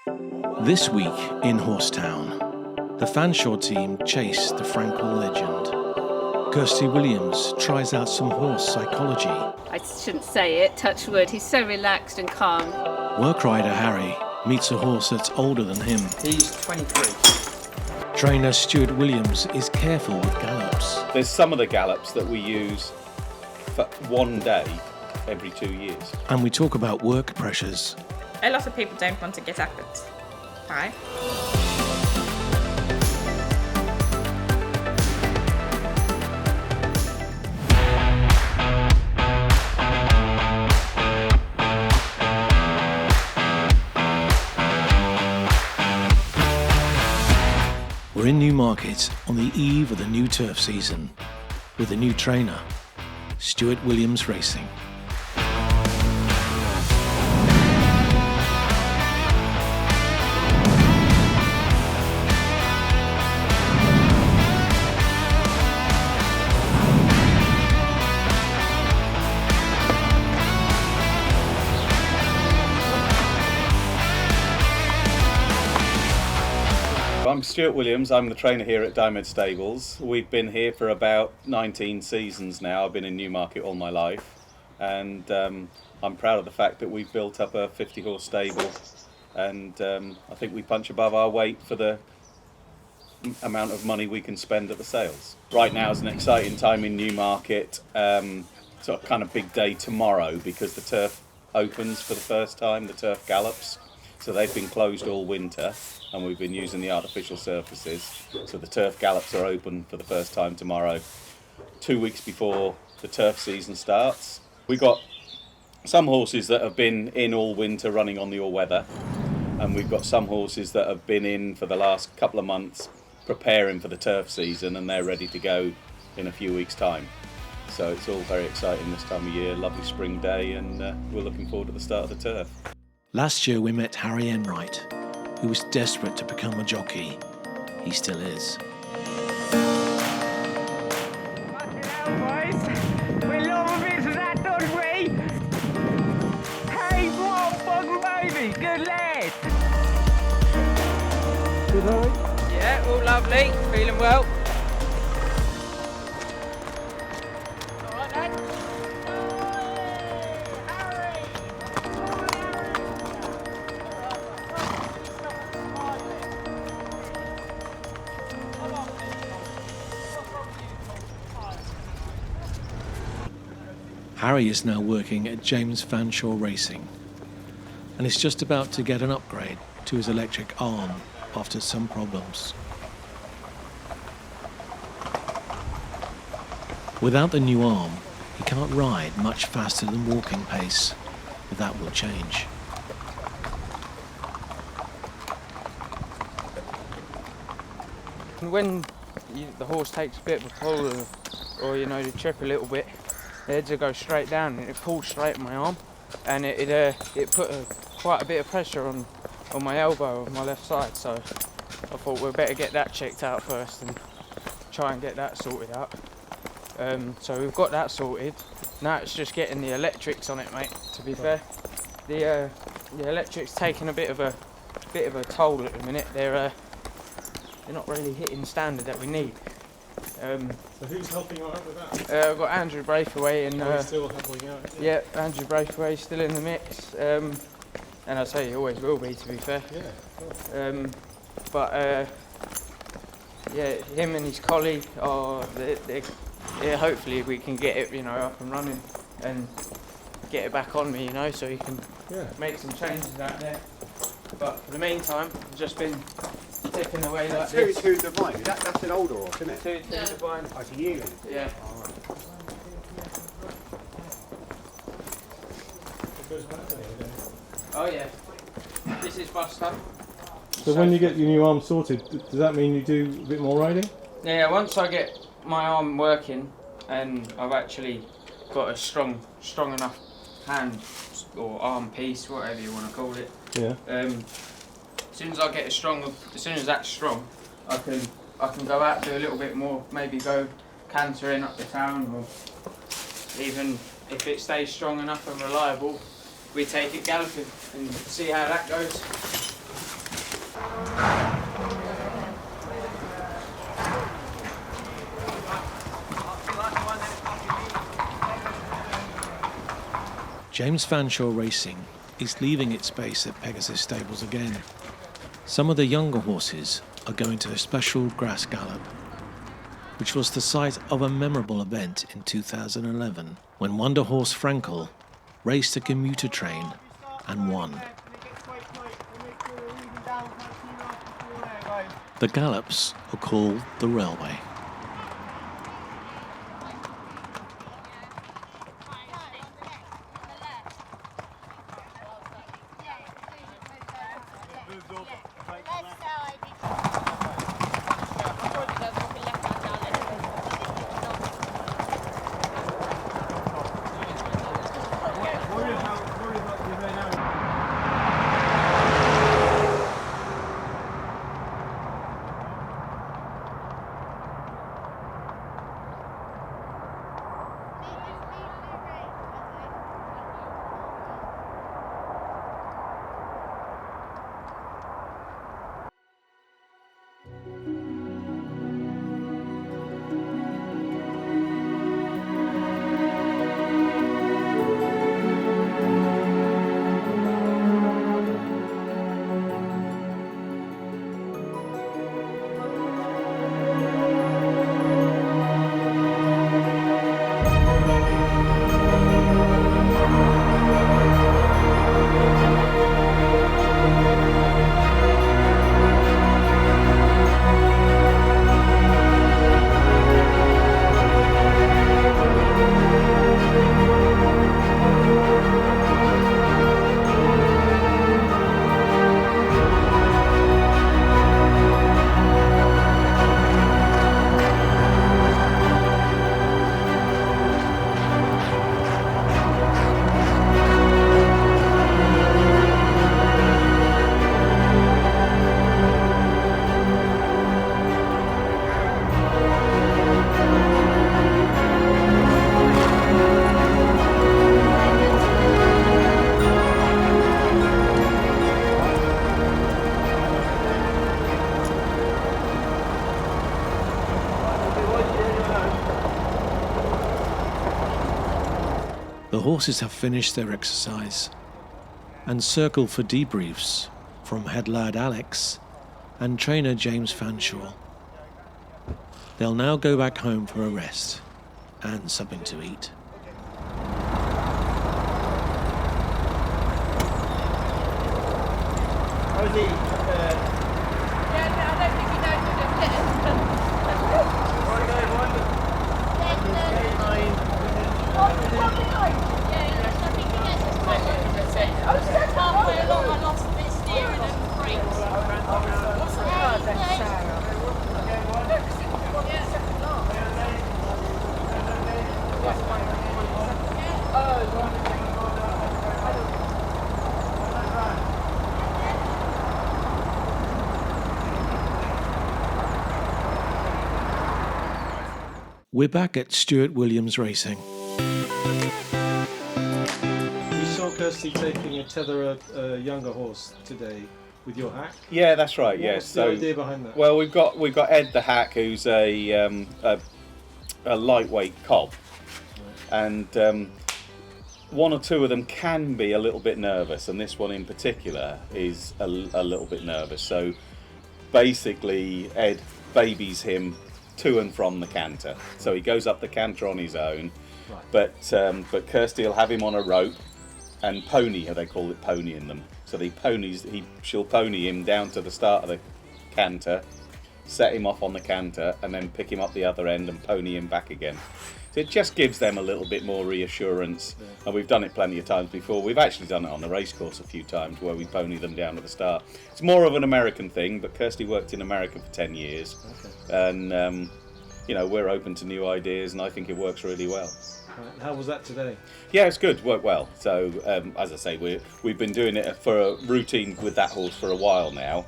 This week in Horsetown, the Fanshawe team chase the Frankel legend. Stuart Williams tries out some horse psychology. I shouldn't say it, touch wood, he's so relaxed and calm. Work rider Harry meets a horse that's older than him. He's 23. Trainer Stuart Williams is careful with gallops. There's some of the gallops that we use for one day every 2 years. And we talk about work pressures. A lot of people don't want to get up at 5. We're in Newmarket on the eve of the new turf season with a new trainer, Stuart Williams Racing. I'm Stuart Williams, I'm the trainer here at Diamond Stables. We've been here for about 19 seasons now. I've been in Newmarket all my life, and I'm proud of the fact that we've built up a 50 horse stable, and I think we punch above our weight for the amount of money we can spend at the sales. Right now is an exciting time in Newmarket, sort of kind of big day tomorrow because the turf opens for the first time, the turf gallops. So they've been closed all winter and we've been using the artificial surfaces. So the turf gallops are open for the first time tomorrow, 2 weeks before the turf season starts. We've got some horses that have been in all winter running on the all-weather, and we've got some horses that have been in for the last couple of months preparing for the turf season, and they're ready to go in a few weeks' time. So it's all very exciting this time of year, lovely spring day, and we're looking forward to the start of the turf. Last year we met Harry Enright, who was desperate to become a jockey. He still is. We love a bit of that, don't we? Hey, what fucking baby, good lad. Good night. Yeah, all lovely, feeling well. Harry is now working at James Fanshawe Racing and is just about to get an upgrade to his electric arm after some problems. Without the new arm, he can't ride much faster than walking pace, but that will change. When the horse takes a bit of a pull or the trip a little bit, the heads will go straight down and it pulls straight on my arm, and it put quite a bit of pressure on my elbow on my left side, so I thought we'd better get that checked out first and try and get that sorted out. So we've got that sorted. Now it's just getting the electrics on it, mate, to be fair. The electrics taking a bit of a toll at the minute. They're not really hitting the standard that we need. So who's helping you out with that? I've got Andrew Braithwaite and He's still helping out. yeah, Andrew Braithwaite still in the mix, and I say he always will be, to be fair. Yeah. But him and his colleague are. Hopefully we can get it, up and running and get it back on me, so he can make some changes out there. But for the meantime, I've just been tipping away like this. Who's the vine? That's an older horse, isn't it? Two to vine. Oh, it's a yearling. Yeah. Oh yeah. This is Buster. So when you get your new arm sorted, does that mean you do a bit more riding? Yeah, once I get my arm working and I've actually got a strong enough hand or arm piece, whatever you want to call it. Yeah. As soon as that's strong, I can go out and do a little bit more, maybe go cantering up the town, or even if it stays strong enough and reliable, we take it galloping and see how that goes. James Fanshawe Racing is leaving its base at Pegasus Stables again. Some of the younger horses are going to a special grass gallop, which was the site of a memorable event in 2011 when Wonder Horse Frankel raced a commuter train and won. The gallops are called the Railway. The horses have finished their exercise and circle for debriefs from head lad Alex and trainer James Fanshawe. They'll now go back home for a rest and something to eat. How's he? We're back at Stuart Williams Racing. We saw Kirsty taking a tether a younger horse today with your hack. Yeah, that's right. What's the idea behind that? Well, we've got Ed the Hack, who's a lightweight cob, and one or two of them can be a little bit nervous, and this one in particular is a little bit nervous. So basically, Ed babies him to and from the canter. So he goes up the canter on his own, right. But Kirsty will have him on a rope and pony, they call it ponying them. So she'll pony him down to the start of the canter, set him off on the canter, and then pick him up the other end and pony him back again. So it just gives them a little bit more reassurance. Yeah. And we've done it plenty of times before. We've actually done it on the racecourse a few times where we pony them down at the start. It's more of an American thing, but Kirsty worked in America for 10 years. Okay. And, we're open to new ideas, and I think it works really well. Right. How was that today? Yeah, it's good. Worked well. So, as I say, we've been doing it for a routine with that horse for a while now.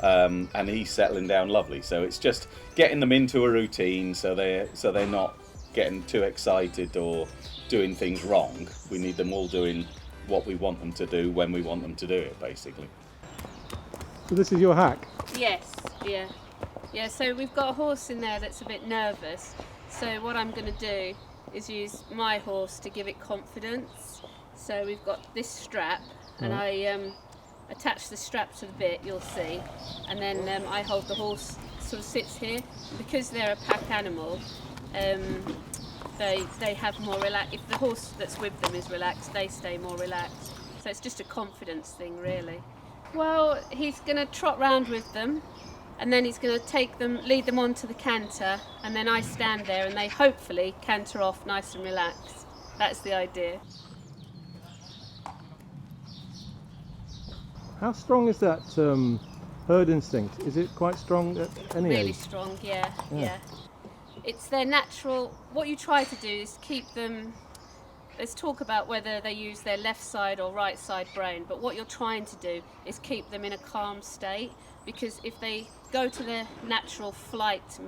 And he's settling down lovely. So it's just getting them into a routine so they're not getting too excited or doing things wrong. We need them all doing what we want them to do when we want them to do it, basically. So this is your hack? Yes, yeah. Yeah, so we've got a horse in there that's a bit nervous. So what I'm going to do is use my horse to give it confidence. So we've got this strap, and I attach the strap to the bit, you'll see, and then I hold the horse, sort of sits here. Because they're a pack animal, they have more relaxed. If the horse that's with them is relaxed, they stay more relaxed. So it's just a confidence thing, really. Well, he's going to trot round with them, and then he's going to lead them onto the canter, and then I stand there and they hopefully canter off nice and relaxed. That's the idea. How strong is that herd instinct? Is it quite strong at any Really age? strong, yeah. It's their natural. What you try to do is keep them. Let's talk about whether they use their left side or right side brain, but what you're trying to do is keep them in a calm state, because if they go to their natural flight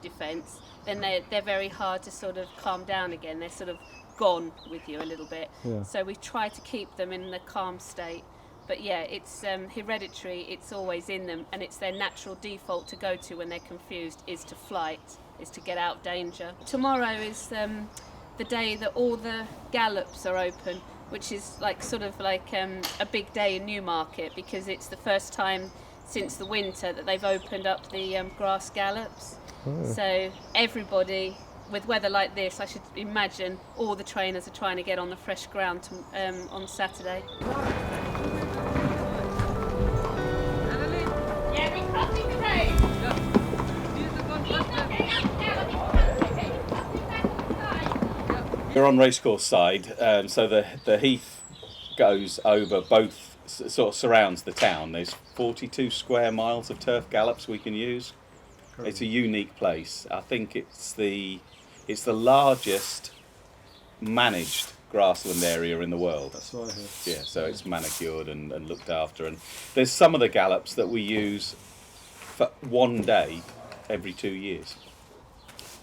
defence, then they're very hard to sort of calm down again. They're sort of gone with you a little bit. Yeah. So we try to keep them in the calm state. But yeah, it's hereditary, it's always in them, and it's their natural default to go to when they're confused is to flight, is to get out danger. Tomorrow is the day that all the gallops are open, which is sort of like a big day in Newmarket, because it's the first time since the winter that they've opened up the grass gallops. So everybody, with weather like this, I should imagine all the trainers are trying to get on the fresh ground on Saturday. We're on racecourse side, so the heath goes over both, sort of surrounds the town. There's 42 square miles of turf gallops we can use. It's a unique place. I think it's the largest managed grassland area in the world. That's what I heard. Yeah, so it's manicured and looked after. And there's some of the gallops that we use for one day every 2 years.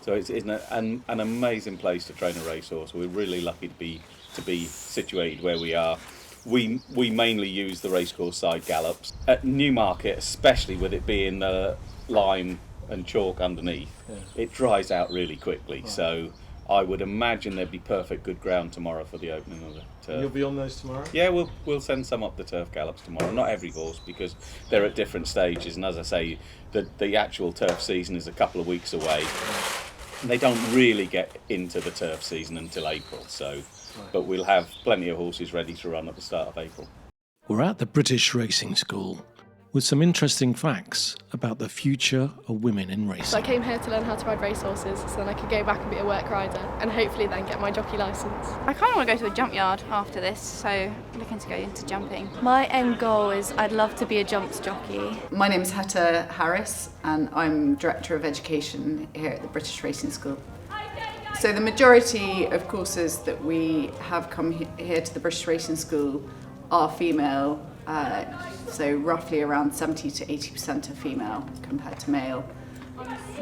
So it's an amazing place to train a racehorse. We're really lucky to be situated where we are. We mainly use the racecourse side gallops. At Newmarket, especially with it being lime and chalk underneath, it dries out really quickly. Right. So I would imagine there'd be perfect good ground tomorrow for the opening of the turf. You'll be on those tomorrow? Yeah, we'll send some up the turf gallops tomorrow. Not every horse, because they're at different stages, and as I say, the actual turf season is a couple of weeks away. They don't really get into the turf season until April, but we'll have plenty of horses ready to run at the start of April. We're at the British Racing School with some interesting facts about the future of women in racing. So I came here to learn how to ride racehorses so then I could go back and be a work rider and hopefully then get my jockey licence. I kind of want to go to a jump yard after this, so I'm looking to go into jumping. My end goal is I'd love to be a jumps jockey. My name is Hetta Harris and I'm Director of Education here at the British Racing School. So the majority of courses that we have come here to the British Racing School are female, so roughly around 70 to 80% are female compared to male,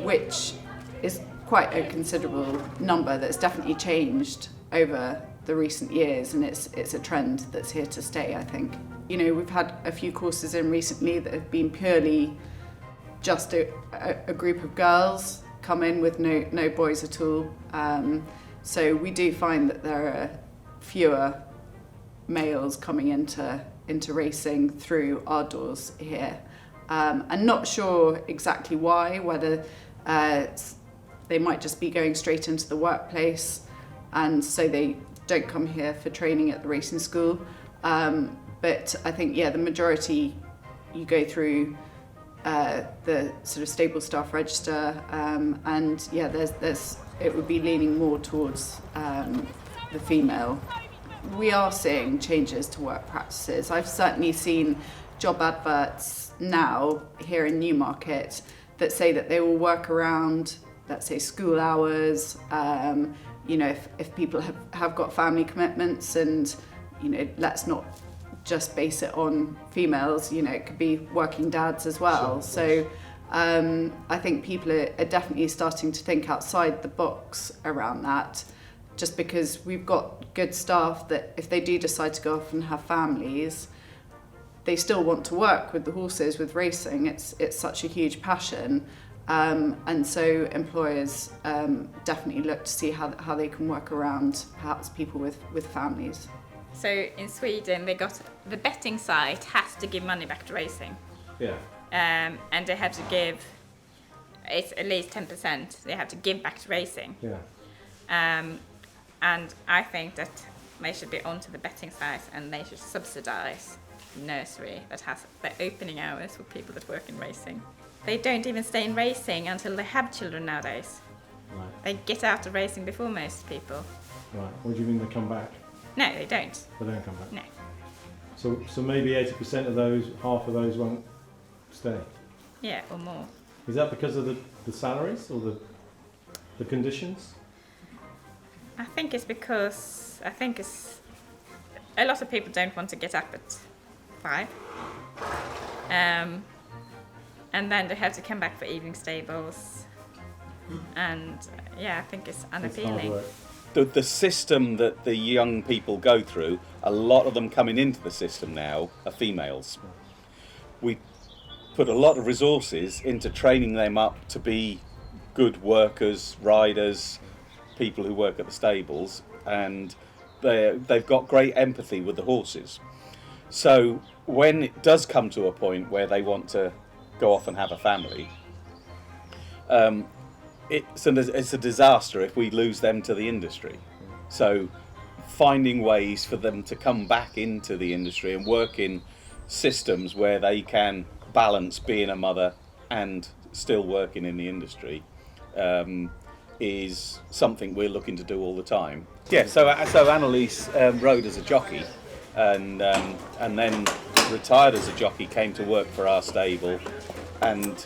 which is quite a considerable number that's definitely changed over the recent years, and it's a trend that's here to stay, I think. You know, we've had a few courses in recently that have been purely just a group of girls come in with no boys at all. So we do find that there are fewer males coming into racing through our doors here. I'm not sure exactly why, whether they might just be going straight into the workplace and so they don't come here for training at the racing school. But I think, the majority you go through the sort of stable staff register, and it would be leaning more towards the female. We are seeing changes to work practices. I've certainly seen job adverts now here in Newmarket that say that they will work around, let's say, school hours, if people have got family commitments, and let's not just base it on females, it could be working dads as well. So I think people are definitely starting to think outside the box around that, just because we've got good staff that if they do decide to go off and have families, they still want to work with the horses, with racing. It's such a huge passion. And so employers definitely look to see how they can work around perhaps people with families. So in Sweden, the betting side has to give money back to racing. Yeah. And they have to give, it's at least 10%, they have to give back to racing. Yeah. And I think that they should be onto the betting side and they should subsidise nursery that has the opening hours for people that work in racing. They don't even stay in racing until they have children nowadays. Right. They get out of racing before most people. Right. What do you mean they come back? No, they don't. They don't come back? No. So maybe 80% of those, half of those won't stay? Yeah, or more. Is that because of the salaries or the conditions? I think it's because, a lot of people don't want to get up at 5. And then they have to come back for evening stables. And yeah, I think it's unappealing. The system that the young people go through, a lot of them coming into the system now are females. We put a lot of resources into training them up to be good workers, riders, people who work at the stables, and they've got great empathy with the horses. So when it does come to a point where they want to go off and have a family, it's a disaster if we lose them to the industry. So finding ways for them to come back into the industry and work in systems where they can balance being a mother and still working in the industry is something we're looking to do all the time. Yeah, so Annalise rode as a jockey and then retired as a jockey, came to work for our stable and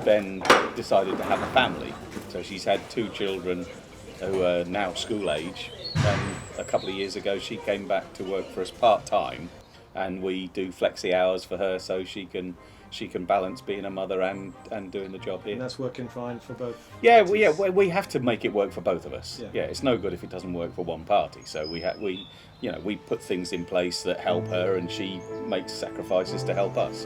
then decided to have a family. So she's had 2 children who are now school age, and a couple of years ago she came back to work for us part-time, and we do flexi hours for her so she can balance being a mother and doing the job here. And that's working fine for both? Yeah, we have to make it work for both of us. Yeah. Yeah, it's no good if it doesn't work for one party. So we put things in place that help her, and she makes sacrifices to help us.